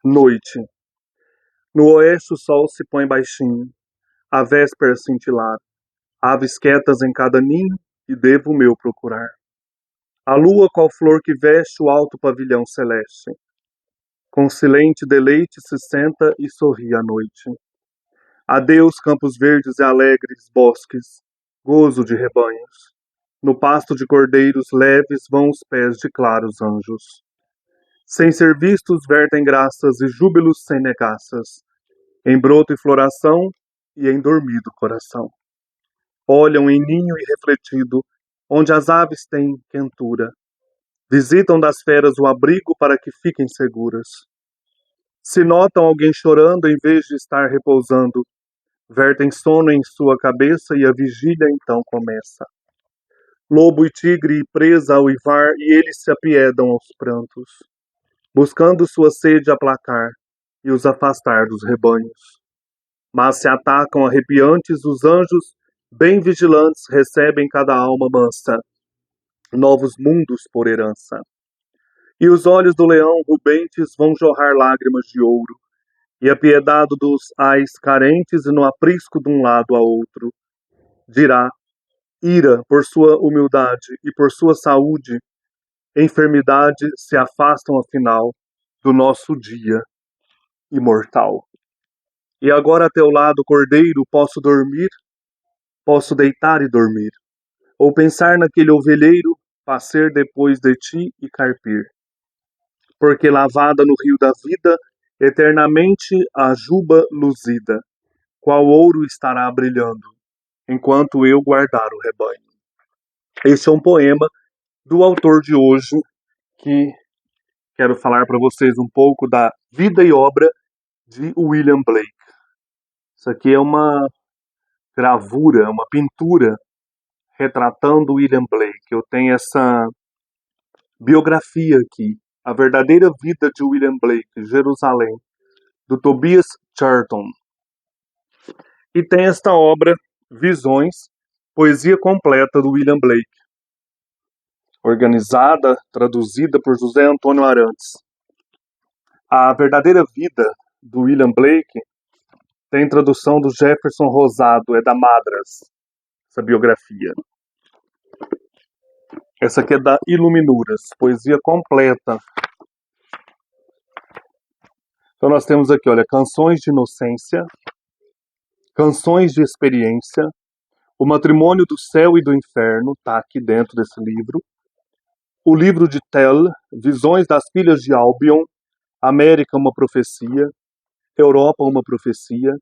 Noite. No oeste o sol se põe baixinho, a véspera cintilar, aves quietas em cada ninho, e devo o meu procurar. A lua, qual flor que veste o alto pavilhão celeste, com silente deleite se senta e sorri à noite. Adeus, campos verdes e alegres bosques, gozo de rebanhos. No pasto de cordeiros leves vão os pés de claros anjos. Sem ser vistos vertem graças e júbilos sem negaças, em broto e floração e em dormido coração. Olham em ninho irrefletido, onde as aves têm quentura. Visitam das feras o abrigo para que fiquem seguras. Se notam alguém chorando em vez de estar repousando, vertem sono em sua cabeça e a vigília então começa. Lobo e tigre e presa a uivar, e eles se apiedam aos prantos, buscando sua sede aplacar e os afastar dos rebanhos. Mas se atacam arrepiantes, os anjos, bem vigilantes, recebem cada alma mansa, novos mundos por herança. E os olhos do leão rubentes vão jorrar lágrimas de ouro, e apiedado dos ais carentes, e no aprisco de um lado a outro, dirá, ira por sua humildade e por sua saúde, enfermidade se afastam afinal do nosso dia imortal. E agora a teu lado, cordeiro, posso dormir, posso deitar e dormir, ou pensar naquele ovelheiro, passer depois de ti e carpir. Porque lavada no rio da vida, eternamente a juba luzida, qual ouro estará brilhando, enquanto eu guardar o rebanho. Este é um poema do autor de hoje, que quero falar para vocês um pouco da vida e obra de William Blake. Isso aqui é uma gravura, uma pintura retratando William Blake. Eu tenho essa biografia aqui, A Verdadeira Vida de William Blake, Jerusalém, do Tobias Charlton. E tem esta obra, Visões, poesia completa do William Blake, organizada, traduzida por José Antônio Arantes. A Verdadeira Vida do William Blake tem tradução do Jefferson Rosado, é da Madras, essa biografia. Essa aqui é da Iluminuras, poesia completa. Então nós temos aqui, olha, Canções de Inocência, Canções de Experiência, O Matrimônio do Céu e do Inferno, está aqui dentro desse livro. O livro de Tell, Visões das Filhas de Albion, América, uma Profecia, Europa, uma Profecia,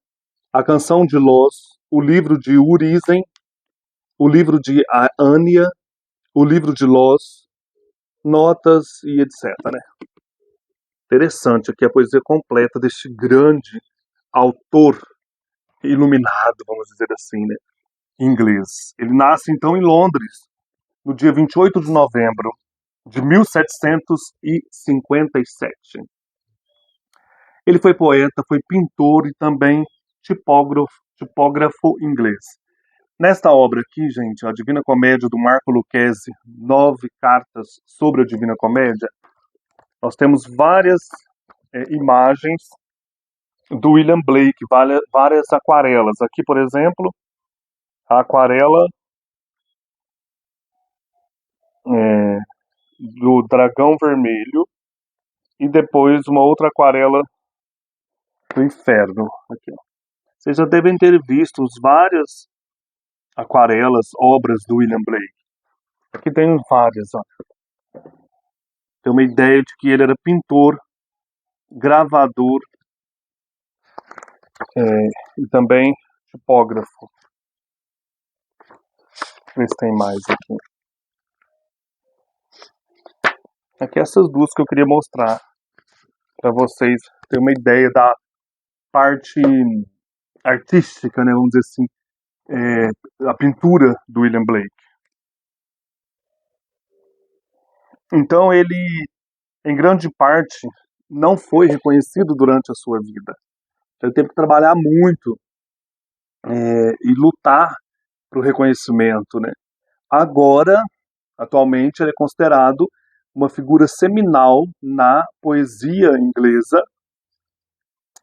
A Canção de Los, o livro de Urizen, o livro de Ania, o livro de Los, Notas e etc. Né? Interessante aqui a poesia completa deste grande autor iluminado, vamos dizer assim, né? Inglês. Ele nasce então em Londres, no dia 28 de novembro de 1757. Ele foi poeta, foi pintor e também tipógrafo inglês. Nesta obra aqui, gente, a Divina Comédia do Marco Lucchesi, 9 cartas sobre a Divina Comédia, nós temos várias imagens do William Blake, várias aquarelas. Aqui, por exemplo, a aquarela do dragão vermelho e depois uma outra aquarela do inferno. Aqui, ó. Vocês já devem ter visto várias aquarelas, obras do William Blake. Aqui tem várias, ó. Tem uma ideia de que ele era pintor, gravador e também tipógrafo. Deixa eu ver se tem mais aqui. Aqui essas duas que eu queria mostrar para vocês terem uma ideia da parte artística, né, vamos dizer assim, a pintura do William Blake. Então ele, em grande parte, não foi reconhecido durante a sua vida. Ele teve que trabalhar muito e lutar para o reconhecimento, né? Agora, atualmente, ele é considerado uma figura seminal na poesia inglesa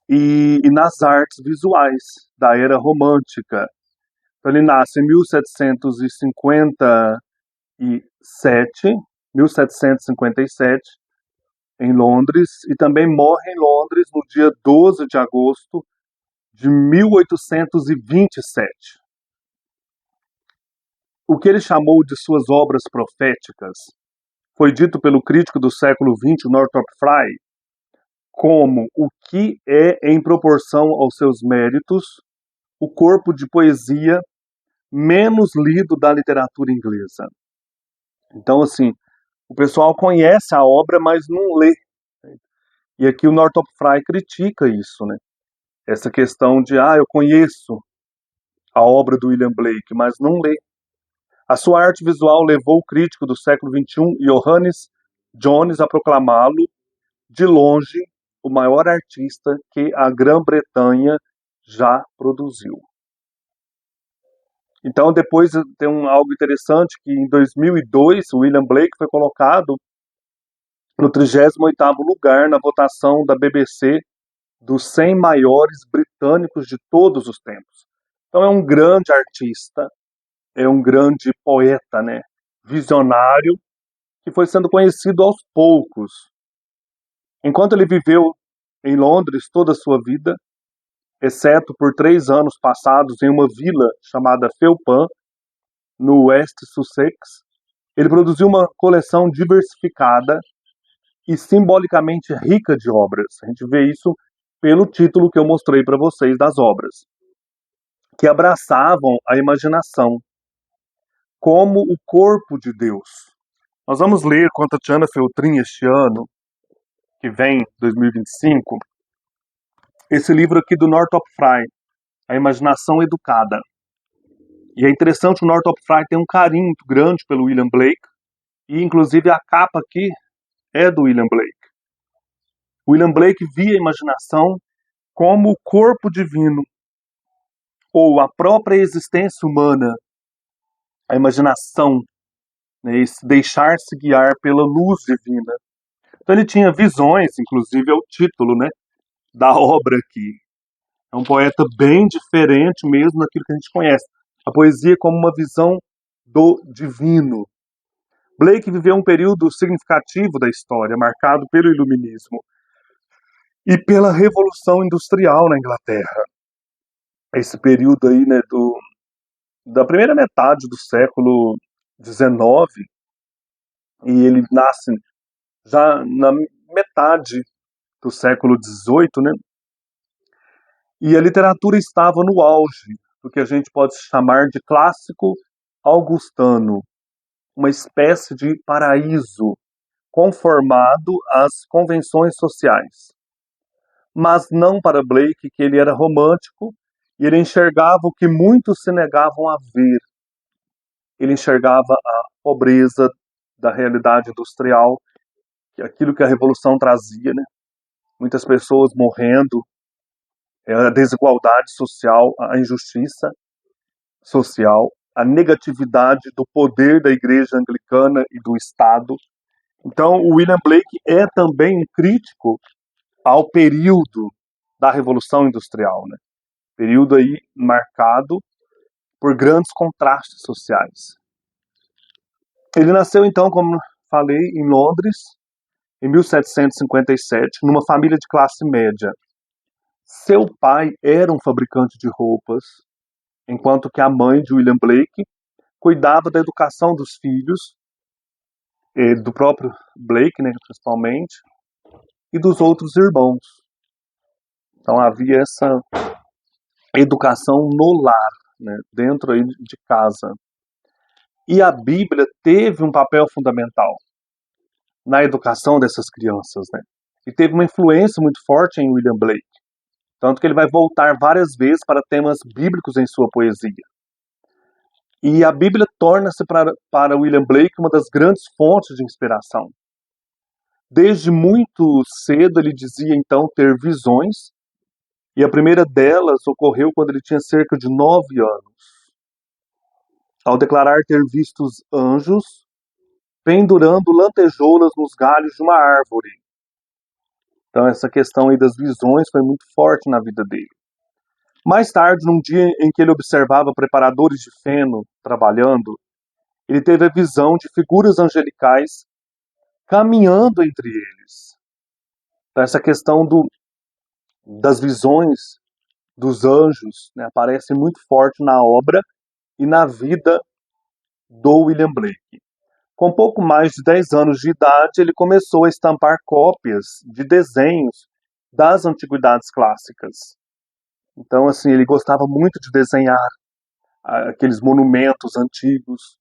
e nas artes visuais da era romântica. Então, ele nasce em 1757, em Londres, e também morre em Londres no dia 12 de agosto de 1827. O que ele chamou de suas obras proféticas foi dito pelo crítico do século XX, Northrop Frye, como o que é, em proporção aos seus méritos, o corpo de poesia menos lido da literatura inglesa. Então, assim, o pessoal conhece a obra, mas não lê. E aqui o Northrop Frye critica isso, né? Essa questão de, eu conheço a obra do William Blake, mas não lê. A sua arte visual levou o crítico do século XXI, Johannes Jones, a proclamá-lo, de longe, o maior artista que a Grã-Bretanha já produziu. Então, depois tem algo interessante, que em 2002, o William Blake foi colocado no 38º lugar na votação da BBC dos 100 maiores britânicos de todos os tempos. Então, é um grande artista, é um grande poeta, né? Visionário, que foi sendo conhecido aos poucos. Enquanto ele viveu em Londres toda a sua vida, exceto por 3 anos passados em uma vila chamada Felpham, no West Sussex, ele produziu uma coleção diversificada e simbolicamente rica de obras. A gente vê isso pelo título que eu mostrei para vocês das obras, que abraçavam a imaginação como o corpo de Deus. Nós vamos ler com a Tatiana Feltrin este ano, que vem, 2025, esse livro aqui do Northrop Frye, A Imaginação Educada. E é interessante, o Northrop Frye tem um carinho muito grande pelo William Blake, e inclusive a capa aqui é do William Blake. William Blake via a imaginação como o corpo divino, ou a própria existência humana, a imaginação, né, esse deixar-se guiar pela luz divina. Então ele tinha visões, inclusive é o título, né, da obra aqui. É um poeta bem diferente mesmo daquilo que a gente conhece. A poesia como uma visão do divino. Blake viveu um período significativo da história, marcado pelo iluminismo e pela Revolução Industrial na Inglaterra. Esse período aí, né, da primeira metade do século XIX, e ele nasce já na metade do século XVIII, né? E a literatura estava no auge do que a gente pode chamar de clássico augustano, uma espécie de paraíso conformado às convenções sociais. Mas não para Blake, que ele era romântico e ele enxergava o que muitos se negavam a ver. Ele enxergava a pobreza da realidade industrial, aquilo que a Revolução trazia, né? Muitas pessoas morrendo, a desigualdade social, a injustiça social, a negatividade do poder da Igreja Anglicana e do Estado. Então, o William Blake é também um crítico ao período da Revolução Industrial, né? Período aí marcado por grandes contrastes sociais. Ele nasceu, então, como falei, em Londres, em 1757, numa família de classe média. Seu pai era um fabricante de roupas, enquanto que a mãe de William Blake cuidava da educação dos filhos, do próprio Blake, né, principalmente, e dos outros irmãos. Então havia essa educação no lar, né, dentro aí de casa. E a Bíblia teve um papel fundamental na educação dessas crianças, né? E teve uma influência muito forte em William Blake. Tanto que ele vai voltar várias vezes para temas bíblicos em sua poesia. E a Bíblia torna-se para William Blake uma das grandes fontes de inspiração. Desde muito cedo ele dizia então ter visões, e a primeira delas ocorreu quando ele tinha cerca de 9 anos, ao declarar ter visto os anjos pendurando lantejoulas nos galhos de uma árvore. Então essa questão aí das visões foi muito forte na vida dele. Mais tarde, num dia em que ele observava preparadores de feno trabalhando, ele teve a visão de figuras angelicais caminhando entre eles. Então, essa questão das visões dos anjos, né, aparece muito forte na obra e na vida do William Blake. Com pouco mais de 10 anos de idade, ele começou a estampar cópias de desenhos das antiguidades clássicas. Então, assim, ele gostava muito de desenhar aqueles monumentos antigos,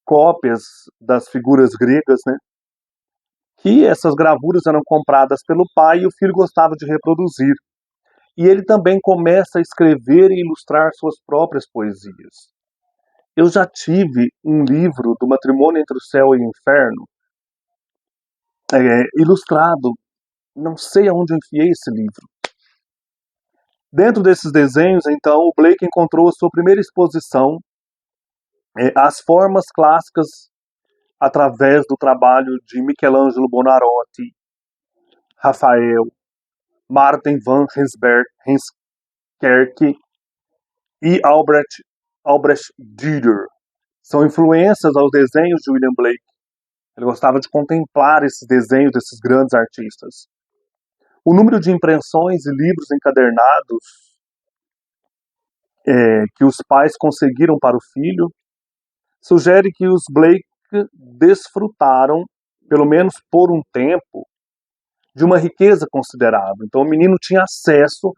cópias das figuras gregas, né? Que essas gravuras eram compradas pelo pai e o filho gostava de reproduzir. E ele também começa a escrever e ilustrar suas próprias poesias. Eu já tive um livro do Matrimônio entre o Céu e o Inferno, ilustrado. Não sei aonde eu enfiei esse livro. Dentro desses desenhos, então, o Blake encontrou a sua primeira exposição às formas clássicas através do trabalho de Michelangelo Buonarroti, Rafael, Martin van Heemskerk e Albrecht Dürer. São influências aos desenhos de William Blake. Ele gostava de contemplar esses desenhos desses grandes artistas. O número de impressões e livros encadernados que os pais conseguiram para o filho sugere que os Blake desfrutaram, pelo menos por um tempo, de uma riqueza considerável. Então o menino tinha acesso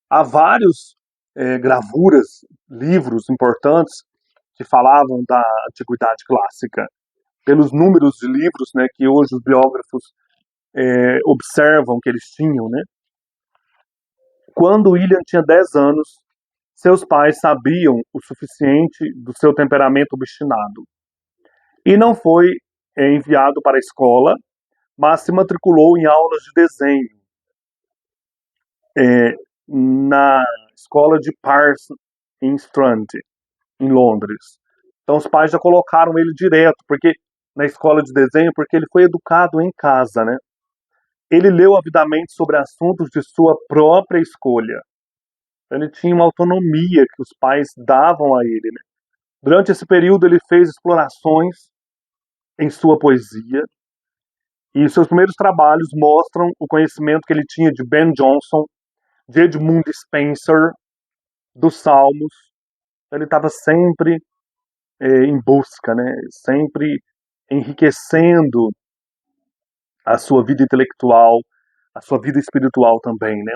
a vários gravuras, livros importantes que falavam da antiguidade clássica. Pelos números de livros, né, que hoje os biógrafos observam que eles tinham, né? Quando William tinha 10 anos, seus pais sabiam o suficiente do seu temperamento obstinado e não foi enviado para a escola, mas se matriculou em aulas de desenho na escola de Parsons em Strand, em Londres. Então os pais já colocaram ele direto, porque na escola de desenho, porque ele foi educado em casa, né? Ele leu avidamente sobre assuntos de sua própria escolha. Ele tinha uma autonomia que os pais davam a ele, né? Durante esse período ele fez explorações em sua poesia e seus primeiros trabalhos mostram o conhecimento que ele tinha de Ben Jonson, de Edmund Spenser, dos Salmos. Ele estava sempre em busca, né? Sempre enriquecendo a sua vida intelectual, a sua vida espiritual também, né?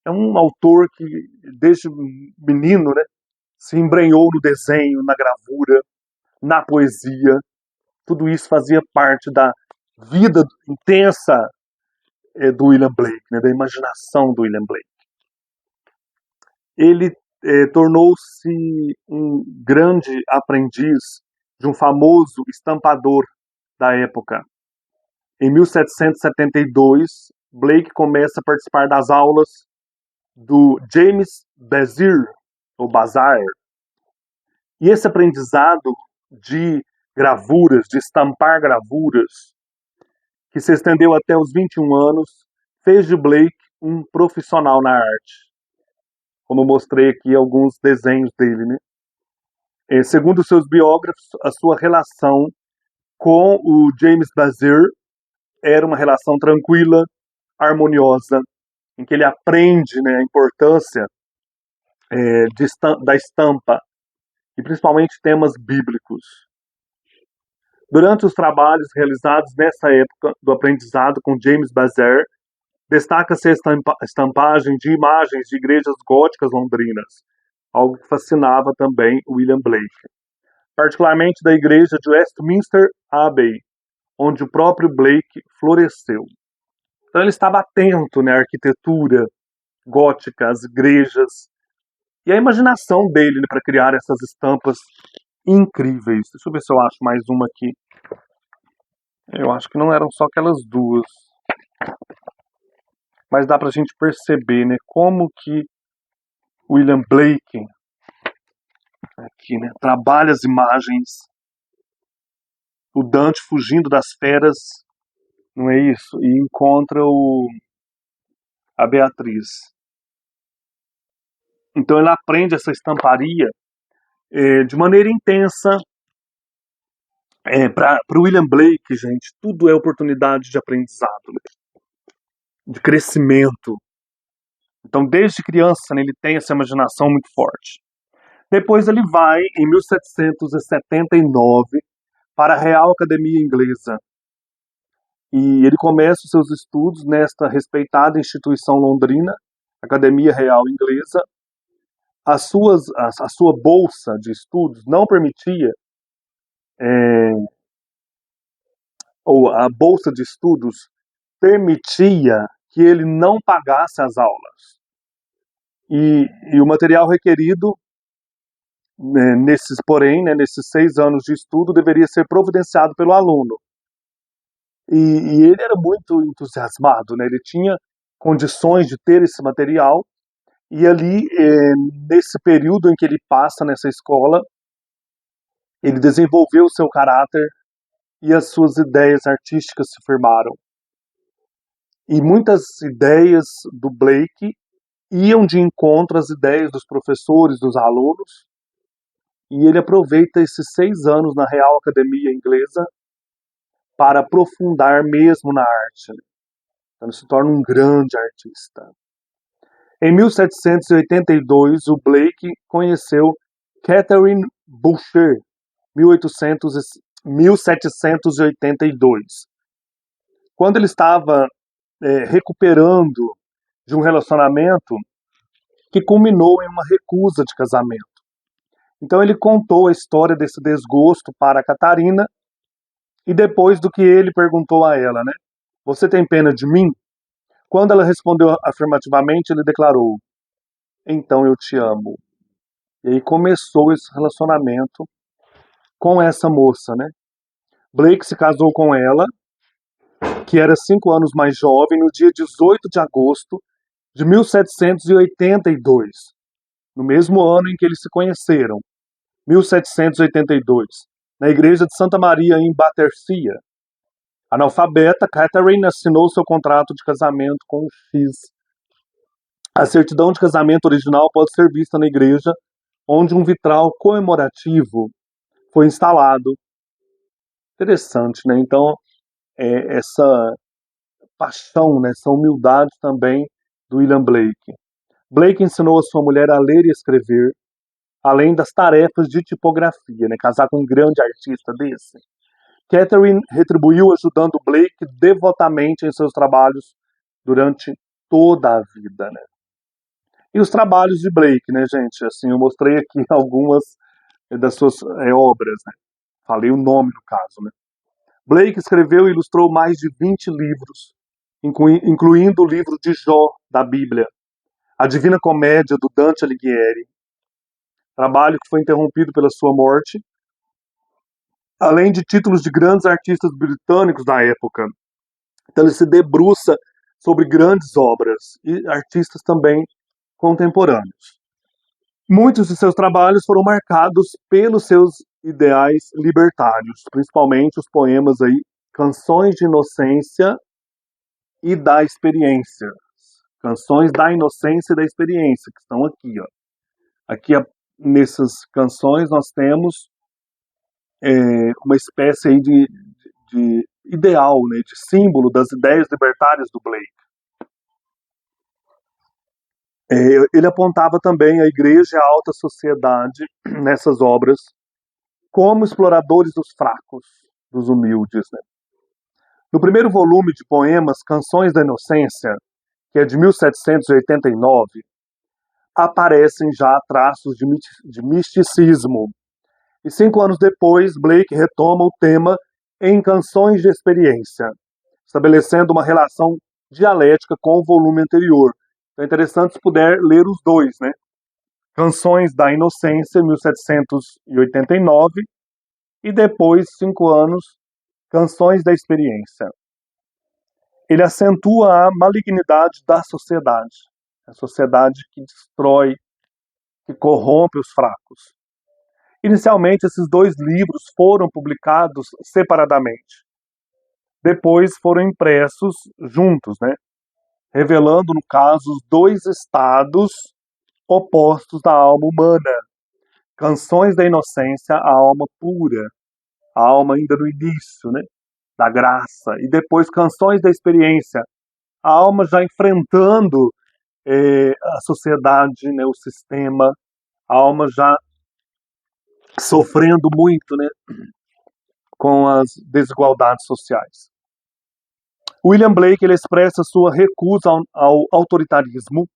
É um autor que, desde menino, né, se embrenhou no desenho, na gravura, na poesia. Tudo isso fazia parte da vida intensa do William Blake, né, da imaginação do William Blake. Ele tornou-se um grande aprendiz de um famoso estampador da época. Em 1772, Blake começa a participar das aulas do James Bazir, ou Bazar. E esse aprendizado de gravuras, de estampar gravuras, que se estendeu até os 21 anos, fez de Blake um profissional na arte. Como eu mostrei aqui alguns desenhos dele, né? Segundo seus biógrafos, a sua relação com o James Bazir era uma relação tranquila, harmoniosa, em que ele aprende, né, a importância da estampa, e principalmente temas bíblicos. Durante os trabalhos realizados nessa época do aprendizado com James Bazir, destaca-se a estampagem de imagens de igrejas góticas londrinas, algo que fascinava também William Blake, particularmente da igreja de Westminster Abbey, onde o próprio Blake floresceu. Então ele estava atento, né, à arquitetura gótica, às igrejas, e a imaginação dele, né, para criar essas estampas incríveis. Deixa eu ver se eu acho mais uma aqui. Eu acho que não eram só aquelas duas. Mas dá pra gente perceber, né, como que William Blake aqui, né, trabalha as imagens. O Dante fugindo das feras, não é isso? E encontra a Beatriz. Então ele aprende essa estamparia de maneira intensa. Para o William Blake, gente, tudo é oportunidade de aprendizado, né? De crescimento. Então, desde criança, né, ele tem essa imaginação muito forte. Depois ele vai, em 1779, para a Real Academia Inglesa. E ele começa os seus estudos nesta respeitada instituição londrina, Academia Real Inglesa. A sua bolsa de estudos não permitia, ou a bolsa de estudos permitia que ele não pagasse as aulas. E o material requerido, né, nesses 6 anos de estudo, deveria ser providenciado pelo aluno. E ele era muito entusiasmado, né? Ele tinha condições de ter esse material, e ali, nesse período em que ele passa nessa escola, ele desenvolveu o seu caráter e as suas ideias artísticas se firmaram. E muitas ideias do Blake iam de encontro às ideias dos professores, dos alunos, e ele aproveita esses 6 anos na Real Academia Inglesa para aprofundar mesmo na arte. Então ele se torna um grande artista. Em 1782, o Blake conheceu Catherine Boucher, 1782. Quando ele estava recuperando de um relacionamento que culminou em uma recusa de casamento. Então ele contou a história desse desgosto para a Catarina, e depois do que ele perguntou a ela, né? Você tem pena de mim? Quando ela respondeu afirmativamente, ele declarou: então eu te amo. E aí começou esse relacionamento com essa moça, né? Blake se casou com ela, que era 5 anos mais jovem, no dia 18 de agosto de 1782, no mesmo ano em que eles se conheceram, 1782, na igreja de Santa Maria, em Battersea. Analfabeta, Catherine assinou seu contrato de casamento com o X. A certidão de casamento original pode ser vista na igreja, onde um vitral comemorativo foi instalado. Interessante, né? Então, essa paixão, né, essa humildade também do William Blake. Blake ensinou a sua mulher a ler e escrever, além das tarefas de tipografia, né? Casar com um grande artista desse. Catherine retribuiu ajudando Blake devotamente em seus trabalhos durante toda a vida, né? E os trabalhos de Blake, né, gente? Assim, eu mostrei aqui algumas das suas obras, né? Falei o nome no caso, né? Blake escreveu e ilustrou mais de 20 livros, incluindo o livro de Jó, da Bíblia, a Divina Comédia, do Dante Alighieri, trabalho que foi interrompido pela sua morte, além de títulos de grandes artistas britânicos da época. Então ele se debruça sobre grandes obras e artistas também contemporâneos. Muitos de seus trabalhos foram marcados pelos seus ideais libertários, principalmente os poemas aí, Canções de Inocência e da Experiência. Canções da Inocência e da Experiência, que estão aqui, ó. Aqui, nessas canções, nós temos uma espécie aí de ideal, né, de símbolo das ideias libertárias do Blake. Ele apontava também a igreja e a alta sociedade nessas obras como exploradores dos fracos, dos humildes, né? No primeiro volume de poemas, Canções da Inocência, que é de 1789, aparecem já traços de misticismo. E 5 anos depois, Blake retoma o tema em Canções de Experiência, estabelecendo uma relação dialética com o volume anterior. É interessante se puder ler os dois, né? Canções da Inocência, 1789, e depois, 5 anos, Canções da Experiência. Ele acentua a malignidade da sociedade, a sociedade que destrói, que corrompe os fracos. Inicialmente, esses 2 livros foram publicados separadamente. Depois foram impressos juntos, né? revelando, no caso, os dois estados opostos da alma humana. Canções da Inocência, a alma pura, a alma ainda no início, né, da graça, e depois Canções da Experiência, a alma já enfrentando a sociedade, né, o sistema, a alma já sofrendo muito, né, com as desigualdades sociais. William Blake ele expressa sua recusa ao autoritarismo,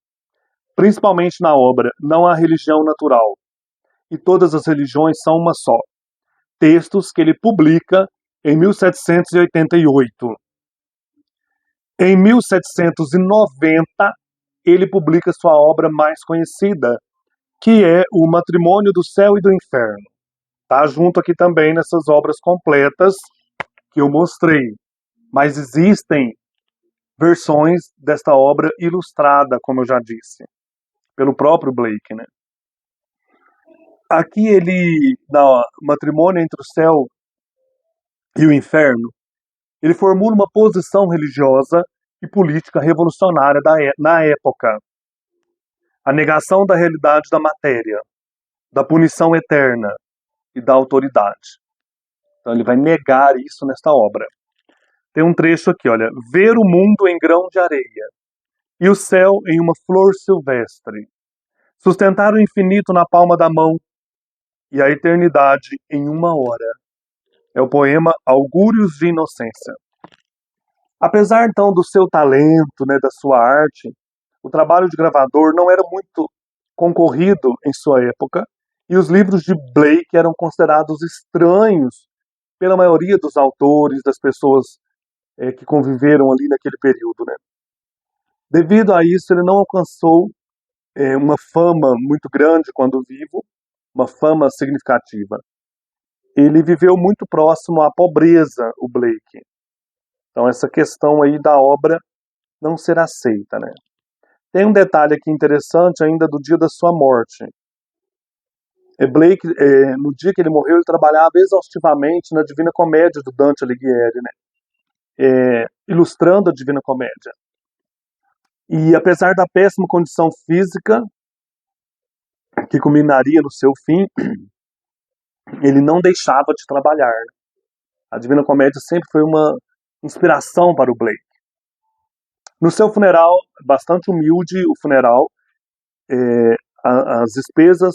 principalmente na obra Não há religião natural e todas as religiões são uma só, textos que ele publica em 1788. Em 1790, ele publica sua obra mais conhecida, que é O Matrimônio do Céu e do Inferno. Tá junto aqui também nessas obras completas que eu mostrei. Mas existem versões desta obra ilustrada, como eu já disse, pelo próprio Blake, né? Aqui ele, no Matrimônio entre o Céu e o Inferno, ele formula uma posição religiosa e política revolucionária na época. A negação da realidade da matéria, da punição eterna e da autoridade. Então ele vai negar isso nesta obra. Tem um trecho aqui, olha. Ver o mundo em grão de areia e o céu em uma flor silvestre. Sustentar o infinito na palma da mão e a eternidade em uma hora. É o poema Augúrios de Inocência. Apesar, então, do seu talento, né, da sua arte, o trabalho de gravador não era muito concorrido em sua época e os livros de Blake eram considerados estranhos pela maioria dos autores, das pessoas que conviveram ali naquele período, né? Devido a isso, ele não alcançou uma fama muito grande quando vivo, uma fama significativa. Ele viveu muito próximo à pobreza, o Blake. Então essa questão aí da obra não ser aceita, né? Tem um detalhe aqui interessante ainda do dia da sua morte. Blake, no dia que ele morreu, ele trabalhava exaustivamente na Divina Comédia do Dante Alighieri, né? Ilustrando a Divina Comédia. E apesar da péssima condição física, que culminaria no seu fim, ele não deixava de trabalhar. A Divina Comédia sempre foi uma inspiração para o Blake. No seu funeral, bastante humilde o funeral, as despesas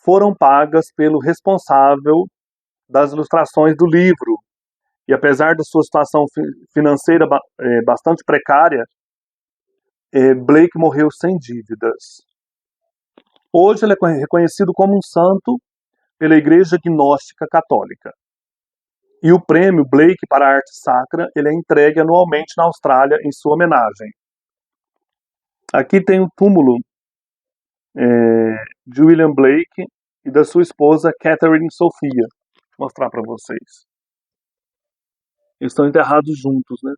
foram pagas pelo responsável das ilustrações do livro. E apesar da sua situação financeira bastante precária, Blake morreu sem dívidas. Hoje ele é reconhecido como um santo pela Igreja Gnóstica Católica. E o prêmio Blake para a Arte Sacra ele é entregue anualmente na Austrália em sua homenagem. Aqui tem o túmulo de William Blake e da sua esposa Catherine Sophia. Vou mostrar para vocês. Eles estão enterrados juntos, né?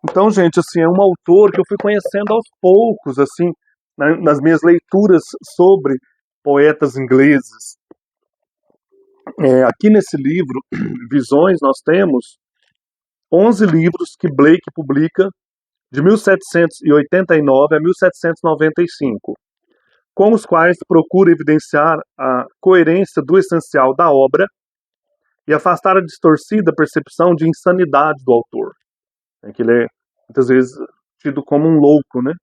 Então, gente, assim, é um autor que eu fui conhecendo aos poucos, assim, nas minhas leituras sobre poetas ingleses. Aqui nesse livro, Visões, nós temos 11 livros que Blake publica de 1789 a 1795, com os quais procura evidenciar a coerência do essencial da obra e afastar a distorcida percepção de insanidade do autor, que ele é muitas vezes tido como um louco, né?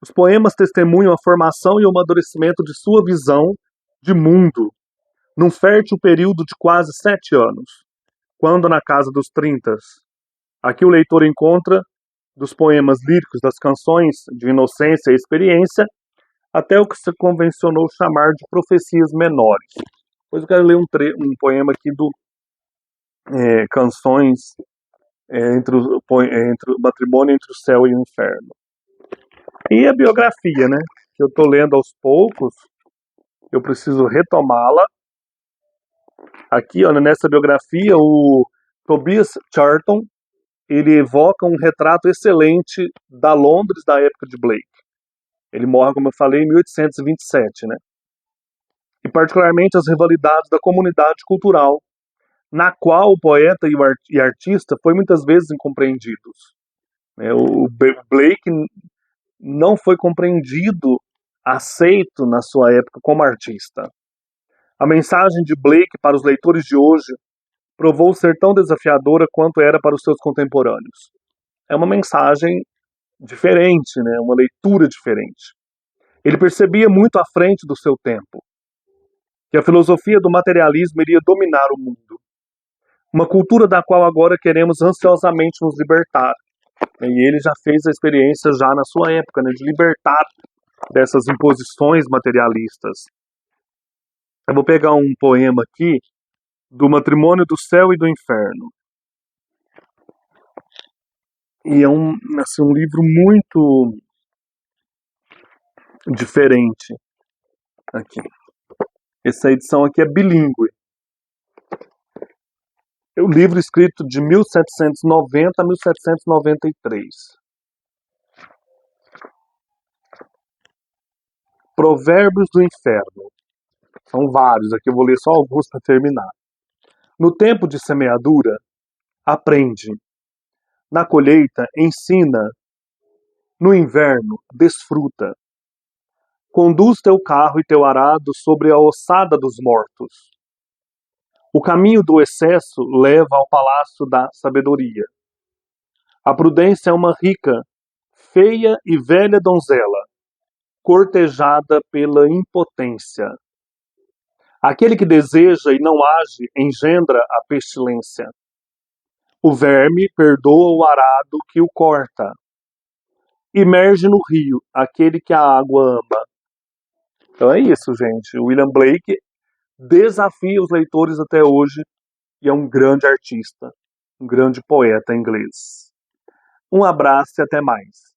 Os poemas testemunham a formação e o amadurecimento de sua visão de mundo, num fértil período de quase 7 anos, quando na casa dos 30. Aqui o leitor encontra dos poemas líricos, das canções de inocência e experiência, até o que se convencionou chamar de profecias menores. Depois eu quero ler um poema aqui do Canções entre o matrimônio entre o céu e o inferno. E a biografia, né? Que eu estou lendo aos poucos, eu preciso retomá-la. Aqui, olha, nessa biografia, o Tobias Charlton, ele evoca um retrato excelente da Londres da época de Blake. Ele morre, como eu falei, em 1827, né? E particularmente as rivalidades da comunidade cultural na qual o poeta e artista foi muitas vezes incompreendidos. O Blake não foi compreendido, aceito na sua época como artista. A mensagem de Blake para os leitores de hoje provou ser tão desafiadora quanto era para os seus contemporâneos. É uma mensagem diferente, né? Uma leitura diferente. Ele percebia muito à frente do seu tempo que a filosofia do materialismo iria dominar o mundo. Uma cultura da qual agora queremos ansiosamente nos libertar. E ele já fez a experiência já na sua época, né, de libertar dessas imposições materialistas. Eu vou pegar um poema aqui do Matrimônio do Céu e do Inferno. E é assim, um livro muito diferente aqui. Essa edição aqui é bilíngue. É um livro escrito de 1790 a 1793. Provérbios do Inferno. São vários, aqui eu vou ler só alguns para terminar. No tempo de semeadura, aprende. Na colheita, ensina. No inverno, desfruta. Conduz teu carro e teu arado sobre a ossada dos mortos. O caminho do excesso leva ao palácio da sabedoria. A prudência é uma rica, feia e velha donzela, cortejada pela impotência. Aquele que deseja e não age engendra a pestilência. O verme perdoa o arado que o corta. Imerge no rio aquele que a água ama. Então é isso, gente. O William Blake desafia os leitores até hoje e é um grande artista, um grande poeta inglês. Um abraço e até mais.